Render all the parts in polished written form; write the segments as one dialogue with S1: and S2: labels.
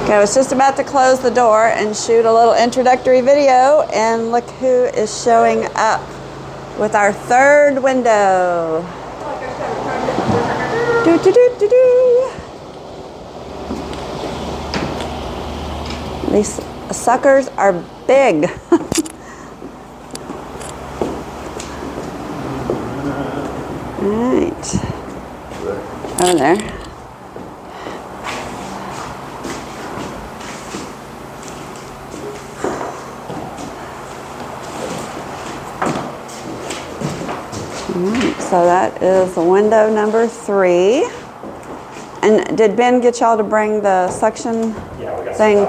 S1: Okay, I was just about to close the door and shoot a little introductory video, and look who is showing up with our third window. Do, do, do, do, do. These suckers are big. All right, over there. So that is window number 3. And did Ben get y'all to bring the suction thing?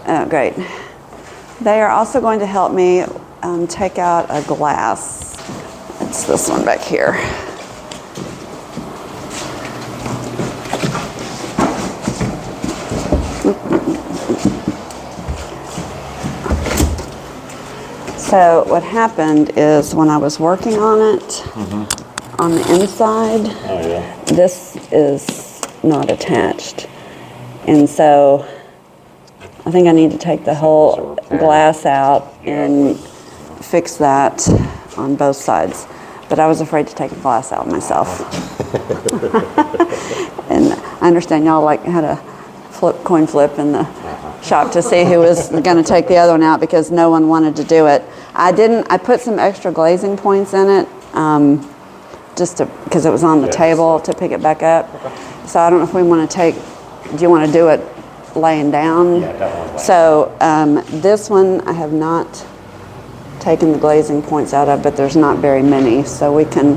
S1: Oh, great. They are also going to help me take out a glass. It's this one back here. So what happened is when I was working on it, on the inside, this is not attached. And so I think I need to take the whole glass out and fix that on both sides. But I was afraid to take the glass out myself. And I understand y'all had a coin flip in the shop to see who was going to take the other one out because no one wanted to do it. I put some extra glazing points in it just because it was on the table to pick it back up. So I don't know if we want to do you want to do it laying down?
S2: Yeah, definitely.
S1: So this one I have not taken the glazing points out of, but there's not very many, so we can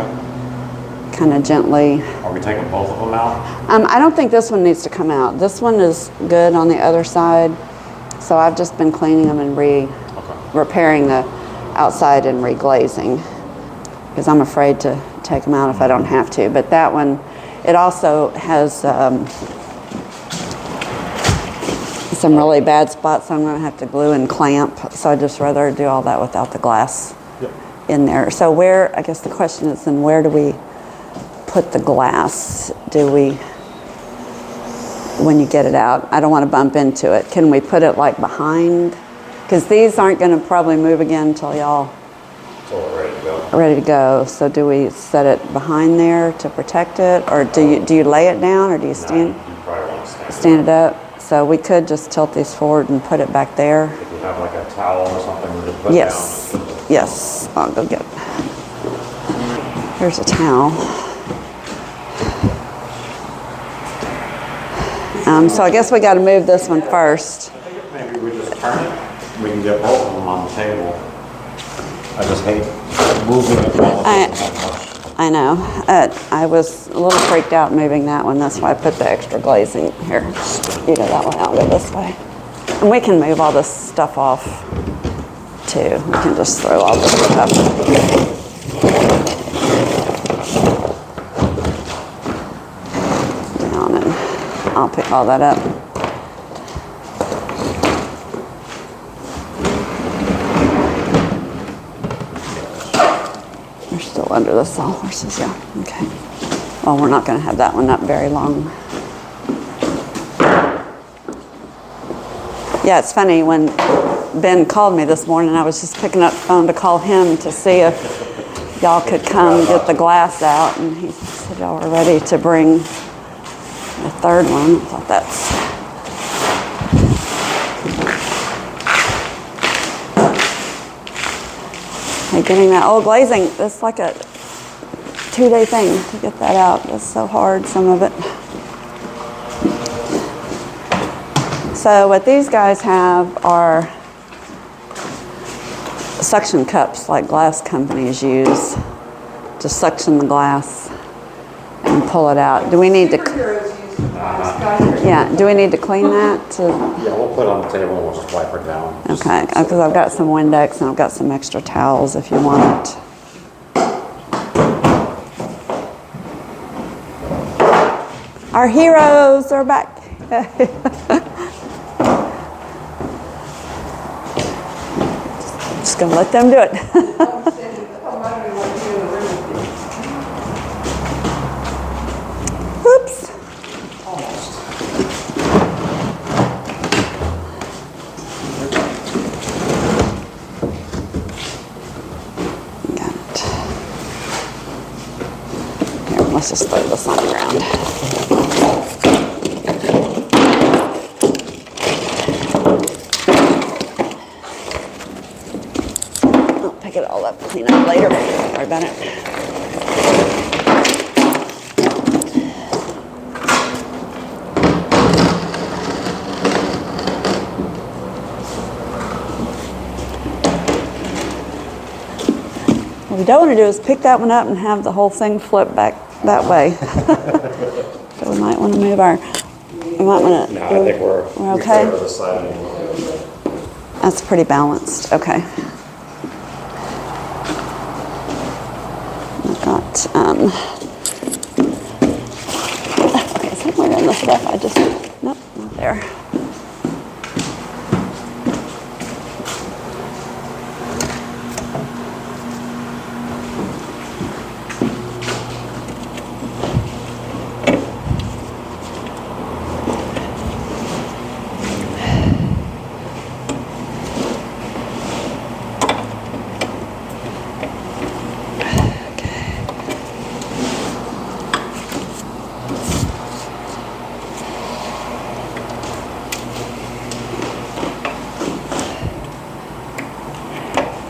S1: kind of gently.
S2: Are we taking both of them out?
S1: I don't think this one needs to come out. This one is good on the other side, so I've just been cleaning them and repairing the outside and reglazing because I'm afraid to take them out if I don't have to. But that one, it also has some really bad spots, so I'm going to have to glue and clamp. So I'd just rather do all that without the glass in there. So I guess the question is then where do we put the glass? When you get it out, I don't want to bump into it. Can we put it like behind? Because these aren't going to probably move again until y'all are ready to go. So do we set it behind there to protect it, or do you lay it down, or do you stand?
S2: You probably want to
S1: stand it up. So we could just tilt these forward and put it back there.
S2: If you have like a towel or something, we just put
S1: Yes,
S2: down.
S1: yes. I'll go get it. Here's a towel. So I guess we got to move this one first.
S2: I think maybe we just turn it. We can get both of them on the table. I just hate moving it while it doesn't have much.
S1: I know. I was a little freaked out moving that one. That's why I put the extra glazing here. You go that way, I'll go this way. And we can move all this stuff off too. We can just throw all this stuff. Down, and I'll pick all that up. We're still under the sawhorses, yeah. Okay. Well, we're not going to have that one up very long. Yeah, it's funny, when Ben called me this morning, I was just picking up the phone to call him to see if y'all could come get the glass out, and he said y'all were ready to bring the third one. I thought that's... Hey, getting that old glazing, it's like a 2-day thing to get that out. It's so hard, some of it. So what these guys have are suction cups like glass companies use to suction the glass and pull it out. Do we need to... Yeah, do we need to clean that?
S2: Yeah, we'll put it on the table and we'll just wipe her down.
S1: Okay, because I've got some Windex and I've got some extra towels if you want it. Our heroes are back. Just gonna let them do it. Oops. let's just throw this on the ground. I'll pick it all up, clean up later. Sorry about it. What we don't want to do is pick that one up and have the whole thing flip back that way. So we might want to move our, we might want to.
S2: No, I think we're
S1: okay.
S2: We're this side anymore.
S1: That's pretty balanced, okay. I've got, okay, somewhere in the stuff I just, nope, not there.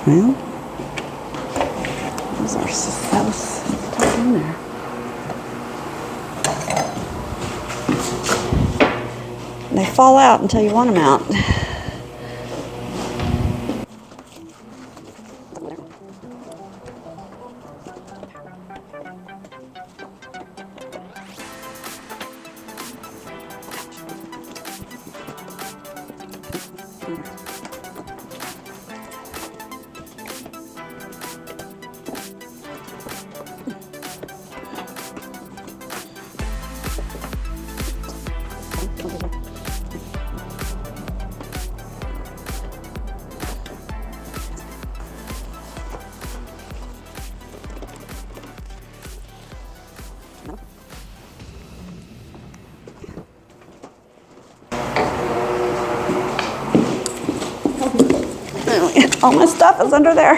S1: Well, those are stuck in there. They fall out until you want them out. All my stuff is under there.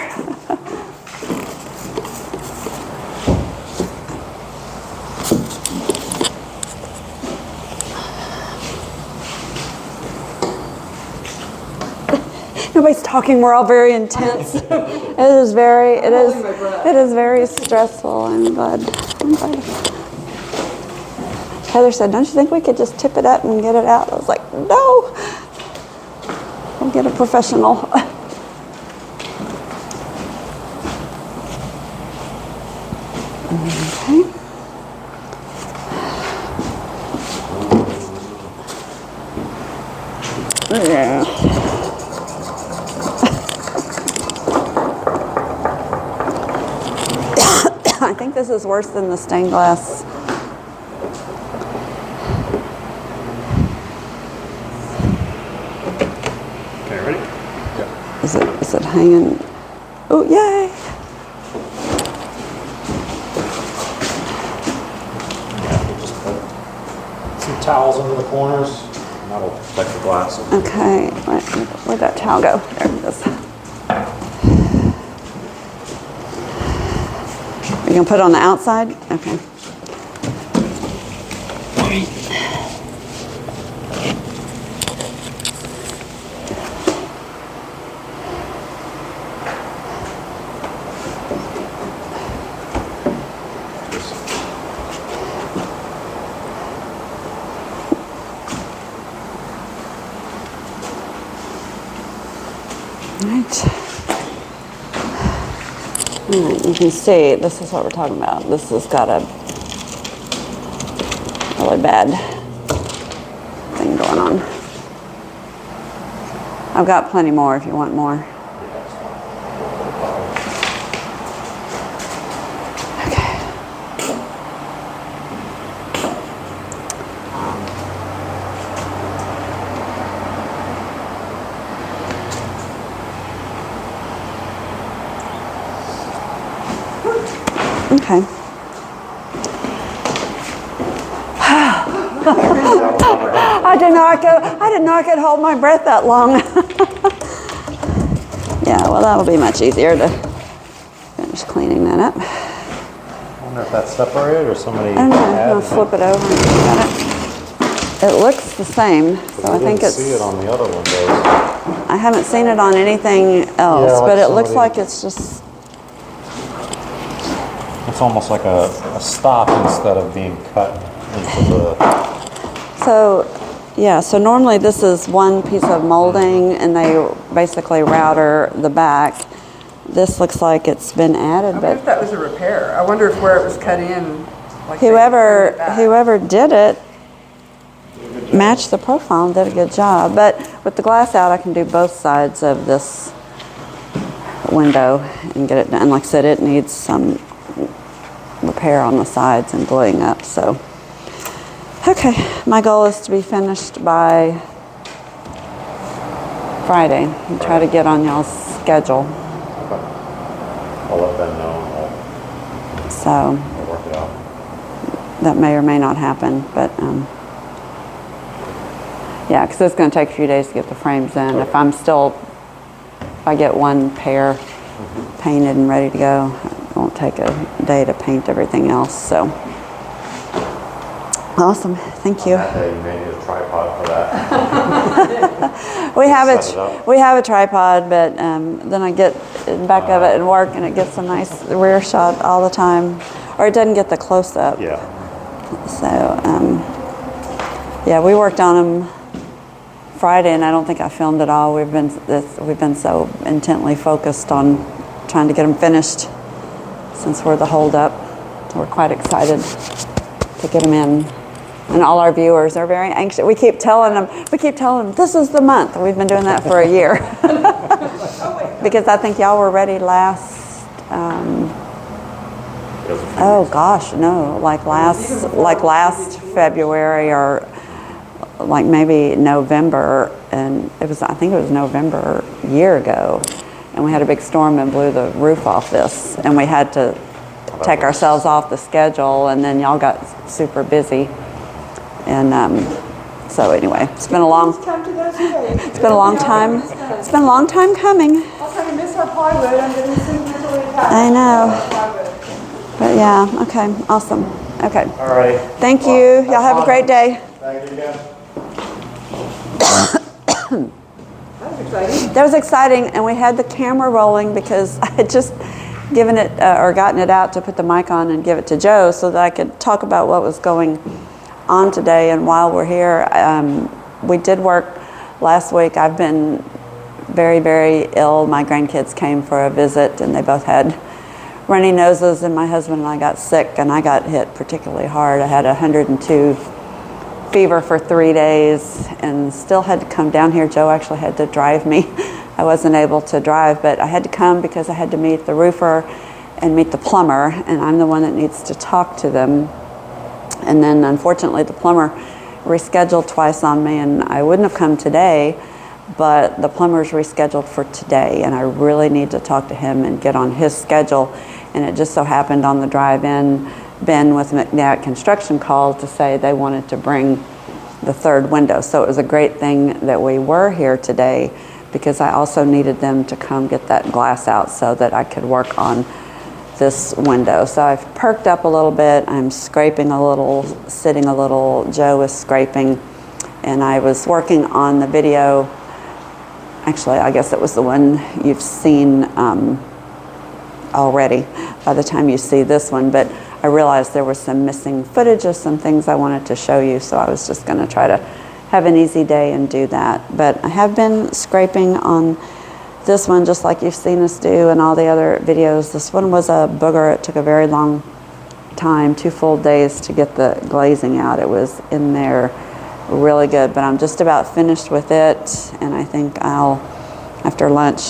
S1: Nobody's talking. We're all very intense. It is very stressful. I'm glad. Heather said, "Don't you think we could just tip it up and get it out?" I was like, "No. We'll get a professional." Okay. Yeah. I think this is worse than the stained glass.
S2: Okay, ready? Yeah.
S1: Is it hanging? Oh, yay!
S2: Some towels under the corners, and that'll protect the glass.
S1: Okay, where'd that towel go? There it is. Are you gonna put it on the outside? Okay. Alright, you can see this is what we're talking about. This has got a really bad thing going on. I've got plenty more if you want more. Okay. Okay. I didn't know I could hold my breath that long. Yeah, well, that'll be much easier to finish cleaning that up.
S2: wonder if that's separated or somebody
S1: I don't know, I'm gonna
S2: added
S1: flip it over and look at it. It looks the same, so I think it's...
S2: see it on the other windows.
S1: I haven't seen it on anything else,
S2: Yeah, like
S1: but it looks
S2: somebody-
S1: like it's just...
S2: It's almost like a stop instead of being cut into the...
S1: So, yeah, so normally this is one piece of molding and they basically router the back. This looks like it's been added,
S3: I wonder if
S1: but
S3: that was a repair. I wonder if where it was cut in, like they
S1: whoever
S3: turned it back.
S1: whoever did it matched the profile and did a good job. But with the glass out, I can do both sides of this window and get it done. Like I said, it needs some repair on the sides and gluing up, so. Okay, my goal is to be finished by Friday and try to get on y'all's schedule.
S2: I'll let them know and
S1: So
S2: we'll work it out.
S1: that may or may not happen, but yeah, because it's going to take a few days to get the frames in. If I get one pair painted and ready to go, it won't take a day to paint everything else. So awesome, thank you.
S2: That day you may need a tripod for that.
S1: We have
S2: Set it up.
S1: we have a tripod, but then I get in the back of it and work, and it gets a nice rear shot all the time, or it doesn't get the close up.
S2: Yeah.
S1: So yeah, we worked on them Friday, and I don't think I filmed it all. We've been so intently focused on trying to get them finished since we're the holdup. We're quite excited to get them in. And all our viewers are very anxious. We keep telling them, this is the month. We've been doing that for a year. Because I think y'all were ready last, oh gosh, no, like last February or like maybe November. And I think it was November a year ago. And we had a big storm and blew the roof off this. And we had to take ourselves off the schedule, and then y'all got super busy. And so anyway, it's been a long time. It's been a long time. It's been a long time coming.
S3: Also, I miss our plywood. I'm getting sentimentally attached.
S1: I know. But yeah, okay, awesome. Okay.
S2: All right.
S1: Thank you. Y'all have a great day.
S2: Thank you again.
S3: That was exciting.
S1: That was exciting, and we had the camera rolling because I had just given it or gotten it out to put the mic on and give it to Joe so that I could talk about what was going on today. And while we're here, we did work last week. I've been very, very ill. My grandkids came for a visit, and they both had runny noses, and my husband and I got sick, and I got hit particularly hard. I had 102 fever for 3 days and still had to come down here. Joe actually had to drive me. I wasn't able to drive, but I had to come because I had to meet the roofer and meet the plumber, and I'm the one that needs to talk to them. And then unfortunately the plumber rescheduled twice on me, and I wouldn't have come today, but the plumber's rescheduled for today, and I really need to talk to him and get on his schedule. And it just so happened on the drive-in, Ben with McNabb Construction called to say they wanted to bring the third window. So it was a great thing that we were here today, because I also needed them to come get that glass out so that I could work on this window. So I've perked up a little bit. I'm scraping a little, sitting a little. Joe is scraping. And I was working on the video. Actually, I guess it was the one you've seen already by the time you see this one. But I realized there was some missing footage of some things I wanted to show you. So I was just going to try to have an easy day and do that. But I have been scraping on this one just like you've seen us do in all the other videos. This one was a booger. It took a very long time, 2 full days to get the glazing out. It was in there really good, but I'm just about finished with it, and I think I'll, after lunch,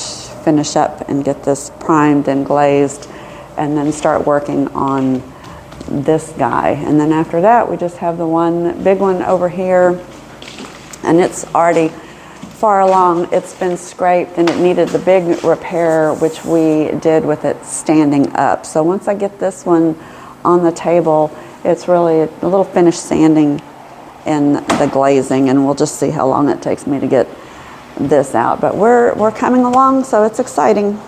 S1: finish up and get this primed and glazed and then start working on this guy. And then after that, we just have the one big one over here, and it's already far along. It's been scraped and it needed the big repair, which we did with it standing up. So once I get this one on the table, it's really a little finish sanding and the glazing, and we'll just see how long it takes me to get this out. But we're coming along, so it's exciting.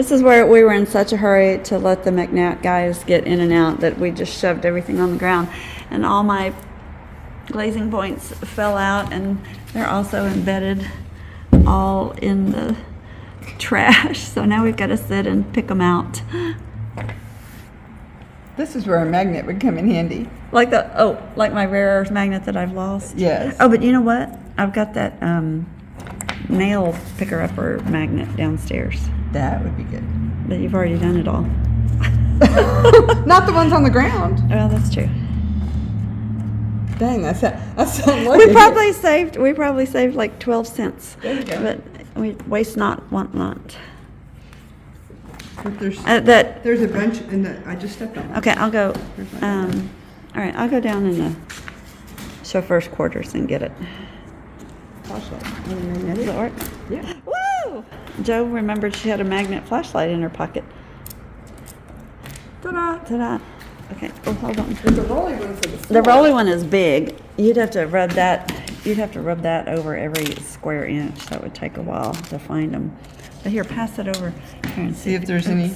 S1: This is where we were in such a hurry to let the McNatt guys get in and out that we just shoved everything on the ground. And all my glazing points fell out, and they're also embedded all in the trash. So now we've got to sit and pick them out.
S3: This is where a magnet would come in handy.
S1: Like like my rare earth magnet that I've lost.
S3: Yes.
S1: Oh, but you know what? I've got that nail picker-upper magnet downstairs.
S3: That would be good.
S1: But you've already done it all.
S3: Not the ones on the ground.
S1: Well, that's true.
S3: Dang, that's unlucky.
S1: We probably saved like 12 cents.
S3: There you go.
S1: But we waste not, want not.
S3: But there's
S1: That
S3: there's a bunch in the. I just stepped on.
S1: okay. I'll go.
S3: Where's my
S1: All right, I'll go down in the chauffeur's quarters and get it.
S3: flashlight.
S1: Does it work?
S3: Yeah.
S1: Woo! Joe remembered she had a magnet flashlight in her pocket.
S3: Ta-da!
S1: Ta-da! Okay. Oh, hold on.
S3: There's a rolly one for the
S1: The
S3: floor.
S1: rolly one is big. You'd have to rub that. You'd have to rub that over every square inch. That would take a while to find them. But here, pass it over here and
S3: See if there's any.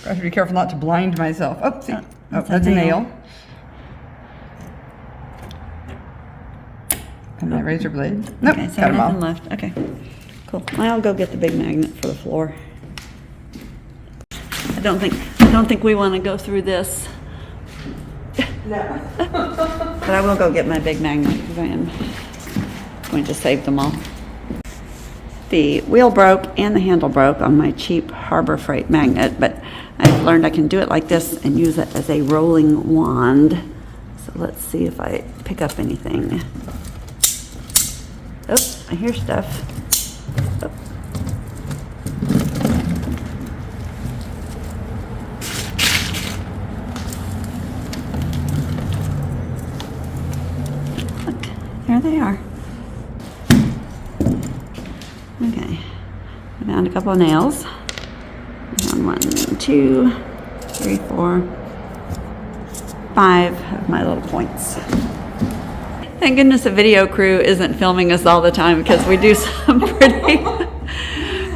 S3: I have to be careful not to blind myself. Oh, see.
S1: Oh,
S3: Oh, that's a nail. And my razor blade. Nope,
S1: Okay, so
S3: got 'em all.
S1: nothing left. Okay, cool. I'll go get the big magnet for the floor. I don't think we want to go through this,
S3: No.
S1: but I will go get my big magnet because I am going to save them all. The wheel broke and the handle broke on my cheap Harbor Freight magnet, but I've learned I can do it like this and use it as a rolling wand. So let's see if I pick up anything. Oh, I hear stuff. Oh. Look, there they are. Okay, I found a couple of nails. I found 1, 2, 3, 4, 5 of my little points. Thank goodness the video crew isn't filming us all the time because we do some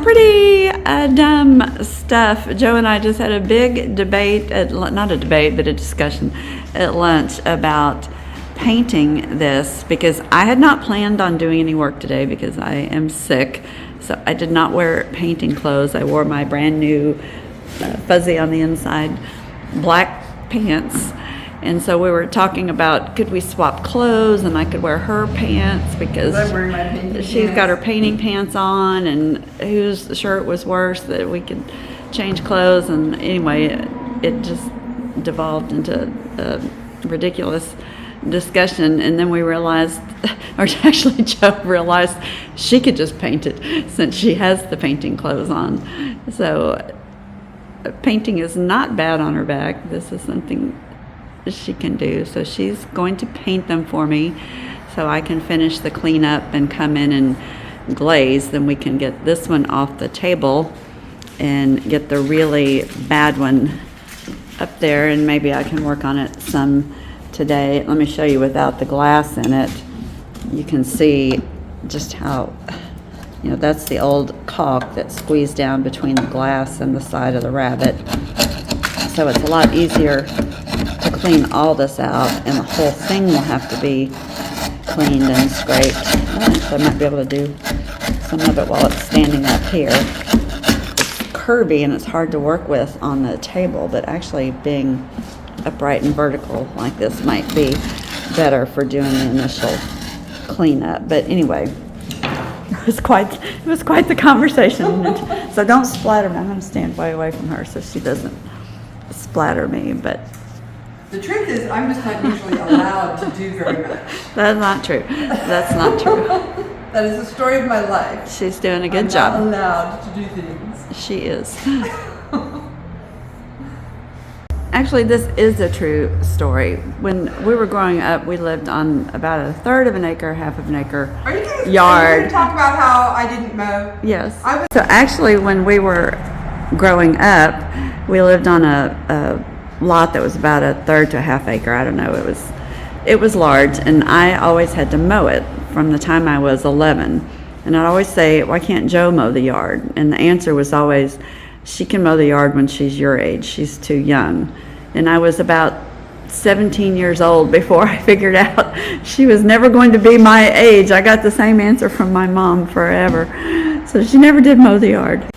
S1: pretty dumb stuff. Joe and I just had a big debate, not a debate, but a discussion at lunch about painting this because I had not planned on doing any work today because I am sick. So I did not wear painting clothes. I wore my brand new fuzzy on the inside black pants. And so we were talking about could we swap clothes and I could wear her pants because
S3: I'm wearing my painting
S1: she's got her
S3: pants.
S1: painting pants on and whose shirt was worse that we could change clothes. And anyway, it just devolved into a ridiculous discussion. And then we realized, or actually Joe realized she could just paint it since she has the painting clothes on. So painting is not bad on her back. This is something she can do. So she's going to paint them for me so I can finish the cleanup and come in and glaze. Then we can get this one off the table and get the really bad one up there, and maybe I can work on it some today. Let me show you without the glass in it. You can see just how, that's the old caulk that's squeezed down between the glass and the side of the rabbit. So it's a lot easier to clean all this out, and the whole thing will have to be cleaned and scraped. So I might be able to do some of it while it's standing up here. It's curvy and it's hard to work with on the table, but actually being upright and vertical like this might be better for doing the initial cleanup. But anyway, it was quite the conversation. So don't splatter me. I'm going to stand way away from her so she doesn't splatter me. But
S3: The truth is, I'm just not usually allowed to do very much.
S1: that's not true. That's not true.
S3: That is the story of my life.
S1: She's doing a good
S3: I'm
S1: job.
S3: not allowed to do things.
S1: She is. Actually, this is a true story. When we were growing up, we lived on about a third of an acre, half of an acre
S3: Are you guys
S1: yard.
S3: going to talk about how I didn't mow?
S1: Yes.
S3: I was-
S1: So actually, when we were growing up, we lived on a lot that was about a third to a half acre. I don't know. It was large, and I always had to mow it from the time I was 11. And I'd always say, why can't Joe mow the yard? And the answer was always, she can mow the yard when she's your age. She's too young. And I was about 17 years old before I figured out she was never going to be my age. I got the same answer from my mom forever. So she never did mow the yard.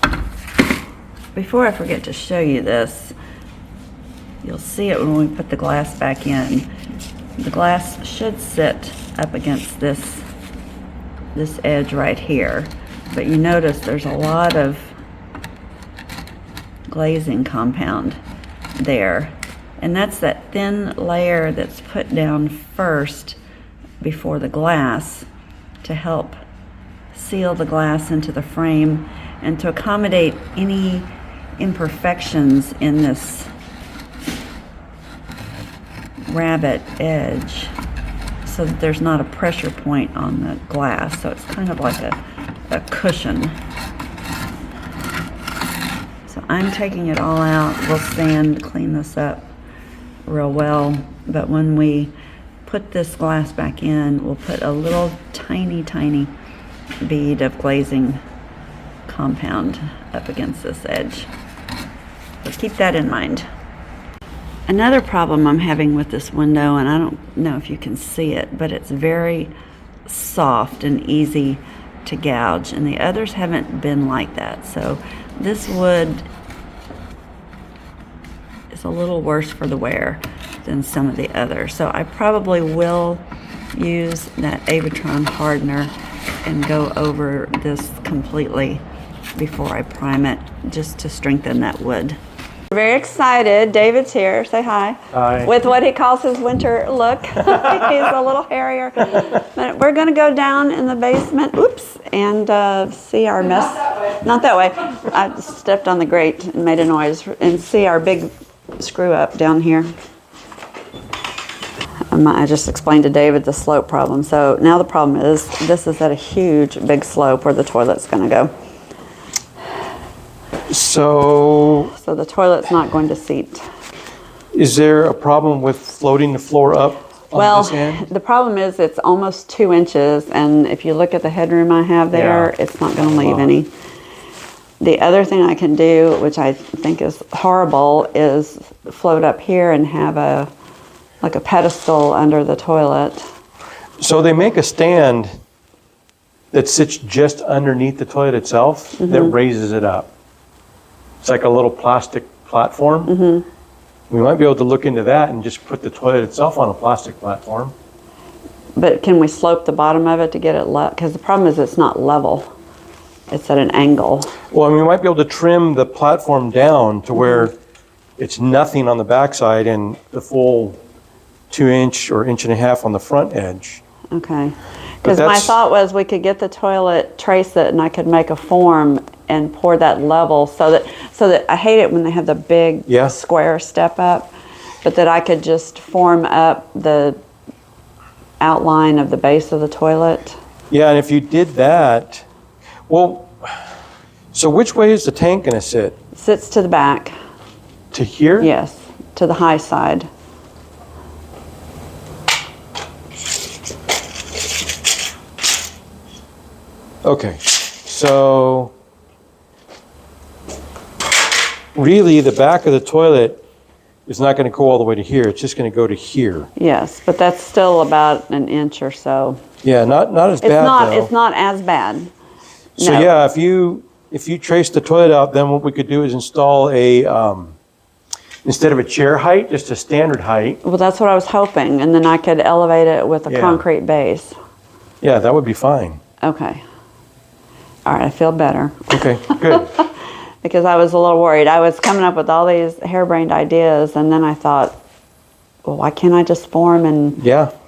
S1: Before I forget to show you this, you'll see it when we put the glass back in. The glass should sit up against this edge right here. But you notice there's a lot of glazing compound there. And that's that thin layer that's put down first before the glass to help seal the glass into the frame and to accommodate any imperfections in this rabbit edge so that there's not a pressure point on the glass. So it's kind of like a cushion. So I'm taking it all out. We'll sand, clean this up real well, but when we put this glass back in, we'll put a little tiny bead of glazing compound up against this edge. So keep that in mind. Another problem I'm having with this window, and I don't know if you can see it, but it's very soft and easy to gouge, and the others haven't been like that. So this wood is a little worse for the wear than some of the others. So I probably will use that Avatron hardener and go over this completely before I prime it, just to strengthen that wood. Very excited. David's here. Say hi.
S2: Hi.
S1: With what he calls his winter look. He's a little hairier. But we're going to go down in the basement, oops, and see our mess. Not that way. I stepped on the grate and made a noise, and see our big screw up down here. I just explained to David the slope problem. So now the problem is this is at a huge big slope where the toilet's going to go.
S4: So
S1: the toilet's not going to seat.
S4: is there a problem with floating the floor up on this end?
S1: The problem is it's almost 2 inches, and if you look at the headroom I have there,
S4: Yeah.
S1: it's not going to leave any. The other thing I can do, which I think is horrible, is float up here and have a pedestal under the toilet.
S4: So they make a stand that sits just underneath the toilet itself that raises it up. It's like a little plastic platform. We might be able to look into that and just put the toilet itself on a plastic platform.
S1: But can we slope the bottom of it to get it level? Because the problem is it's not level. It's at an angle.
S4: Well, I mean, we might be able to trim the platform down to where it's nothing on the backside and the full 2 inch or 1.5 inches on the front edge.
S1: Okay. Because my thought was we could get the toilet, trace it, and I could make a form and pour that level so that I hate it when they have the big square step up, but that I could just form up the outline of the base of the toilet.
S4: Yeah, and if you did that, well, so which way is the tank going to sit?
S1: Sits to the back.
S4: To here?
S1: Yes, to the high side.
S4: Okay, so really the back of the toilet is not going to go all the way to here. It's just going to go to here.
S1: Yes, but that's still about 1 inch or so.
S4: Yeah, not as bad though.
S1: It's not as bad.
S4: So
S1: No.
S4: yeah, if you trace the toilet out, then what we could do is install a instead of a chair height, just a standard height.
S1: Well, that's what I was hoping, and then I could elevate it with a
S4: Yeah.
S1: concrete base.
S4: Yeah, that would be fine.
S1: Okay. All right, I feel better.
S4: Okay, good.
S1: Because I was a little worried. I was coming up with all these harebrained ideas, and then I thought, well, why can't I just form and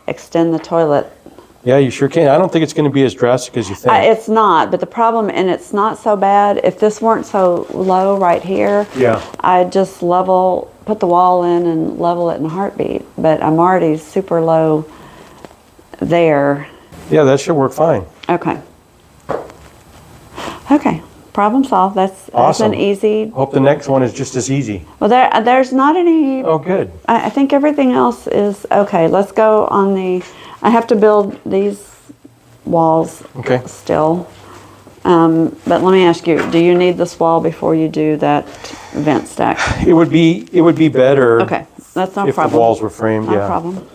S1: extend the toilet?
S4: Yeah, you sure can. I don't think it's going to be as drastic as you think.
S1: It's not, but the problem, and it's not so bad, if this weren't so low right here, I'd just put the wall in and level it in a heartbeat. But I'm already super low there.
S4: Yeah, that should work fine.
S1: Okay. Okay, problem solved. That's
S4: Awesome.
S1: an easy.
S4: Hope the next one is just as easy.
S1: Well, there's not any.
S4: Oh, good.
S1: I think everything else is okay. Let's go on the. I have to build these walls still. But let me ask you, do you need this wall before you do that vent stack?
S4: It would be better.
S1: Okay, that's no
S4: If
S1: problem.
S4: the walls were framed,
S1: No
S4: yeah.
S1: problem.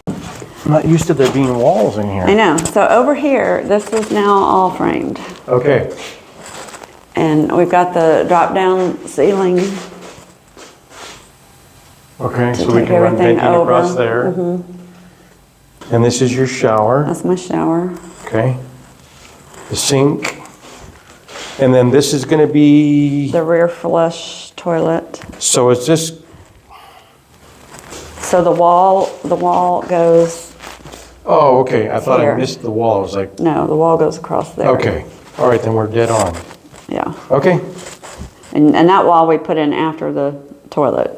S4: I'm not used to there being walls in here.
S1: I know. So over here, this is now all framed.
S4: Okay.
S1: And we've got the drop-down ceiling.
S4: Okay,
S1: To
S4: so we
S1: take
S4: can run
S1: everything
S4: venting across
S1: over.
S4: there. And this is your shower,
S1: That's my shower.
S4: okay? The sink. And then this is gonna be,
S1: The rear flush toilet.
S4: so it's just,
S1: So the wall goes,
S4: oh, okay, I thought I
S1: Here.
S4: missed the wall. I was like,
S1: no, the wall goes across there.
S4: okay, all right, then we're dead on.
S1: Yeah.
S4: Okay,
S1: And that wall we put in after the toilet,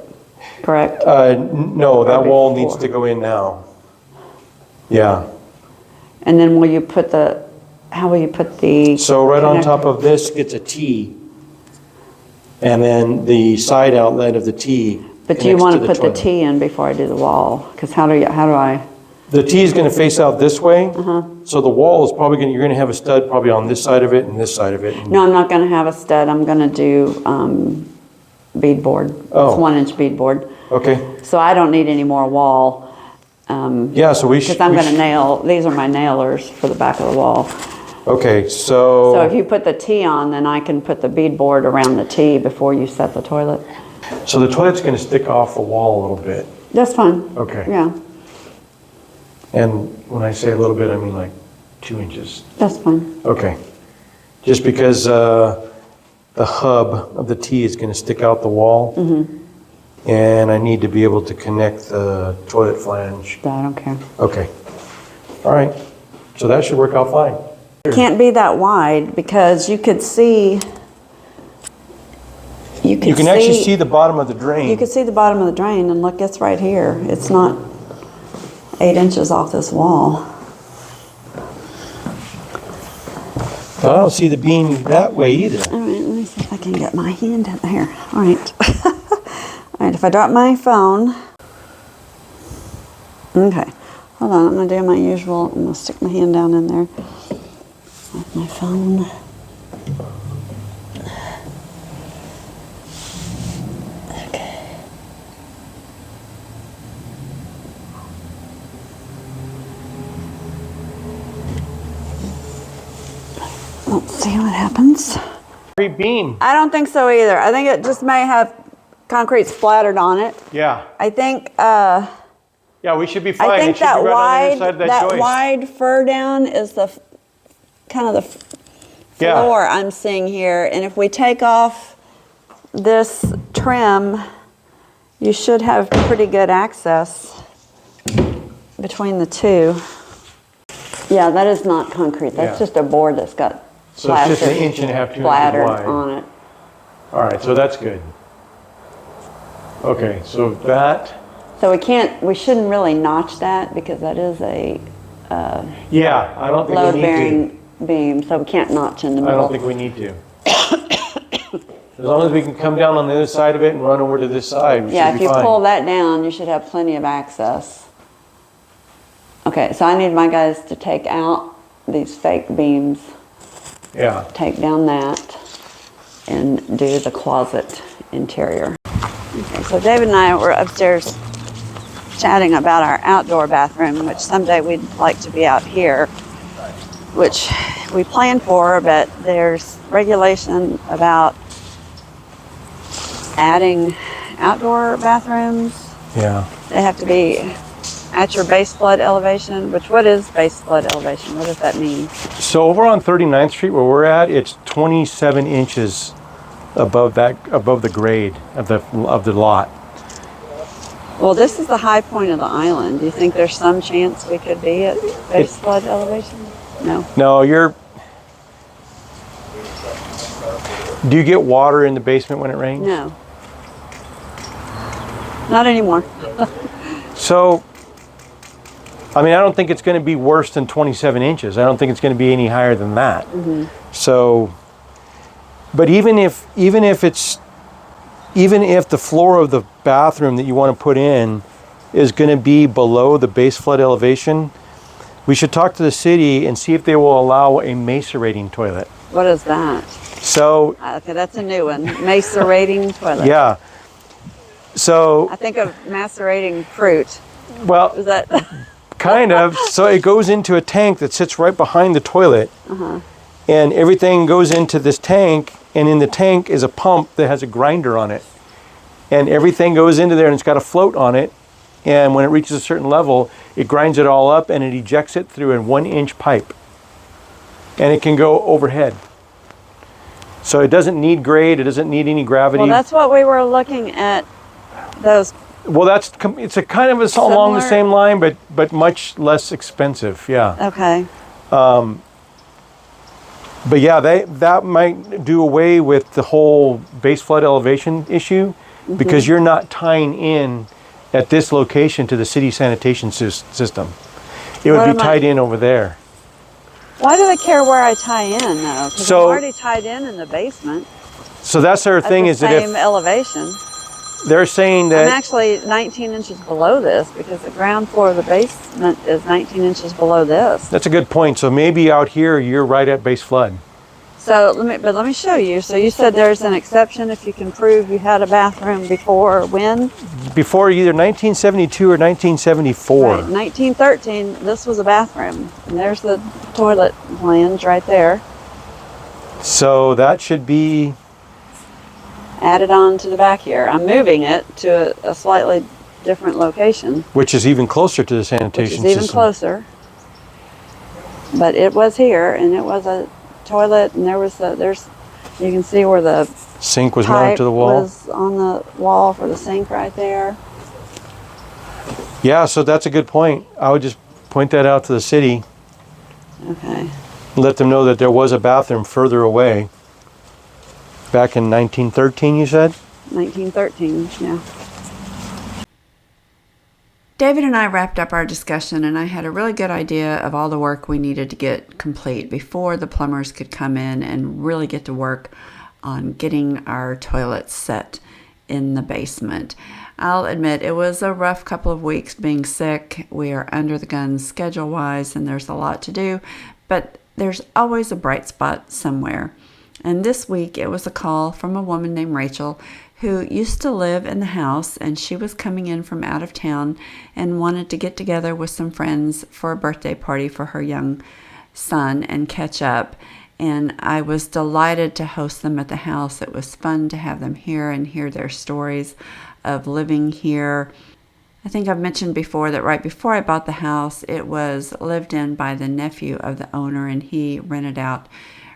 S1: correct?
S4: no, that
S1: Or
S4: wall needs
S1: before.
S4: to go in now. Yeah,
S1: And then how will you put the?
S4: so right on top
S1: connector?
S4: of this gets a T. And then the side outlet of the T.
S1: But do you
S4: connects
S1: want to
S4: the
S1: put the
S4: toilet.
S1: T in before I do the wall? Because how do I?
S4: The T is gonna face out this way.
S1: Uh-huh.
S4: So the wall is probably you're gonna have a stud probably on this side of it and this side of it.
S1: No, I'm not gonna have a stud. I'm gonna do beadboard.
S4: Oh.
S1: It's 1-inch beadboard.
S4: Okay,
S1: So I don't need any more wall.
S4: yeah, so we should.
S1: Because I'm gonna nail, these are my nailers for the back of the wall.
S4: Okay,
S1: So if you put the T on, then I can put the beadboard around the T before you set the toilet.
S4: so the toilet's gonna stick off the wall a little bit.
S1: That's fine.
S4: Okay.
S1: Yeah,
S4: And when I say a little bit, I mean like 2 inches.
S1: that's fine.
S4: Okay. Just because the hub of the T is gonna stick out the wall. And I need to be able to connect the toilet flange.
S1: I don't care.
S4: Okay. All right. So that should work out fine.
S1: Can't be that wide because you could see.
S4: You can actually see the bottom of the drain.
S1: You could see the bottom of the drain, and look, it's right here. It's not 8 inches off this wall.
S4: I don't see the beam that way either.
S1: All right, let me see if I can get my hand in there. All right. All right, if I drop my phone. Okay, hold on, I'm gonna do my usual. I'm gonna stick my hand down in there with my phone. Okay. Let's see what happens.
S4: Beam.
S1: I don't think so either. I think it just may have concrete splattered on it.
S4: Yeah.
S1: I think
S4: Yeah, we should be fine.
S1: I
S4: It
S1: think
S4: should
S1: that
S4: be right on the
S1: wide
S4: other side of
S1: that
S4: joist.
S1: wide fur down is the kind of the
S4: Yeah.
S1: floor I'm seeing here. And if we take off this trim, you should have pretty good access between the two. Yeah, that is not concrete. That's
S4: Yeah.
S1: just a board that's got
S4: So it's just
S1: plastic
S4: 1.5 inches, 2 inches
S1: splattered
S4: wide.
S1: on it.
S4: All right, so that's good. Okay, so that,
S1: So we shouldn't really notch that because that is a
S4: yeah, I don't think we need to.
S1: load-bearing beam, so we can't notch in the
S4: I
S1: middle.
S4: don't think we need to. As long as we can come down on the other side of it and run over to this side, we
S1: Yeah,
S4: should
S1: if
S4: be
S1: you
S4: fine.
S1: pull that down, you should have plenty of access. Okay, so I need my guys to take out these fake beams,
S4: Yeah,
S1: take down that, and do the closet interior. Okay, so David and I were upstairs chatting about our outdoor bathroom, which someday we'd like to be out here, which we plan for, but there's regulation about adding outdoor bathrooms.
S4: yeah.
S1: They have to be at your base flood elevation, which what is base flood elevation? What does that mean?
S4: So over on 39th Street where we're at, it's 27 inches above the grade of the lot.
S1: Well, this is the high point of the island. Do you think there's some chance we could be at base flood elevation? No.
S4: No, do you get water in the basement when it rains?
S1: No. Not anymore.
S4: So, I mean, I don't think it's going to be worse than 27 inches. I don't think it's going to be any higher than that. So, but even if the floor of the bathroom that you want to put in is going to be below the base flood elevation, We should talk to the city and see if they will allow a macerating toilet.
S1: What is that?
S4: So,
S1: Okay, that's a new one. Macerating toilet.
S4: yeah. So,
S1: I think of macerating fruit.
S4: well,
S1: Is that?
S4: kind of. So it goes into a tank that sits right behind the toilet. And everything goes into this tank, and in the tank is a pump that has a grinder on it. And everything goes into there, and it's got a float on it. And when it reaches a certain level, it grinds it all up, and it ejects it through a 1-inch pipe. And it can go overhead. So it doesn't need grade, it doesn't need any gravity.
S1: Well, that's what we were looking at. Those.
S4: Well, it's a kind of along the
S1: Similar?
S4: same line, but much less expensive, yeah.
S1: Okay.
S4: But yeah, that might do away with the whole base flood elevation issue, because you're not tying in at this location to the city sanitation system. It would be tied in over there.
S1: Why do they care where I tie in, though? Because
S4: So-
S1: I'm already tied in the basement.
S4: So that's their
S1: At
S4: thing,
S1: the
S4: is that
S1: same
S4: if
S1: elevation.
S4: they're saying
S1: I'm
S4: that,
S1: actually 19 inches below this because the ground floor of the basement is 19 inches below this.
S4: that's a good point. So maybe out here you're right at base flood.
S1: So let me show you. So you said there's an exception if you can prove you had a bathroom before when?
S4: Before either 1972 or 1974.
S1: Right, 1913. This was a bathroom, and there's the toilet flange right there.
S4: So that should be,
S1: Added on to the back here. I'm moving it to a slightly different location,
S4: which is even closer to the
S1: which
S4: sanitation
S1: is even
S4: system.
S1: closer. But it was here, and it was a toilet, and you can see where the
S4: Sink was mounted
S1: pipe
S4: to the wall.
S1: was on the wall for the sink right there.
S4: Yeah, so that's a good point. I would just point that out to the city,
S1: Okay.
S4: let them know that there was a bathroom further away. Back in 1913, you said?
S1: 1913, yeah.
S3: David and I wrapped up our discussion, and I had a really good idea of all the work we needed to get complete before the plumbers could come in and really get to work on getting our toilets set in the basement. I'll admit it was a rough couple of weeks being sick. We are under the gun schedule-wise, and there's a lot to do, but there's always a bright spot somewhere. And this week it was a call from a woman named Rachel who used to live in the house, and she was coming in from out of town and wanted to get together with some friends for a birthday party for her young son and catch up. And I was delighted to host them at the house. It was fun to have them here and hear their stories of living here. I think I've mentioned before that right before I bought the house, it was lived in by the nephew of the owner, and he rented out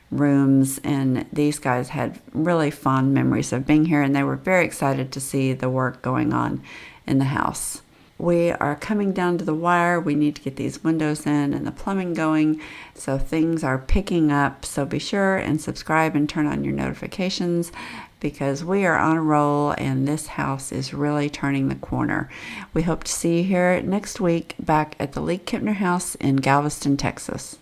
S3: rooms, and these guys had really fond memories of being here, and they were very excited to see the work going on in the house. We are coming down to the wire. We need to get these windows in and the plumbing going, so things are picking up. So be sure and subscribe and turn on your notifications, because we are on a roll and this house is really turning the corner. We hope to see you here next week back at the League-Kempner House in Galveston, Texas.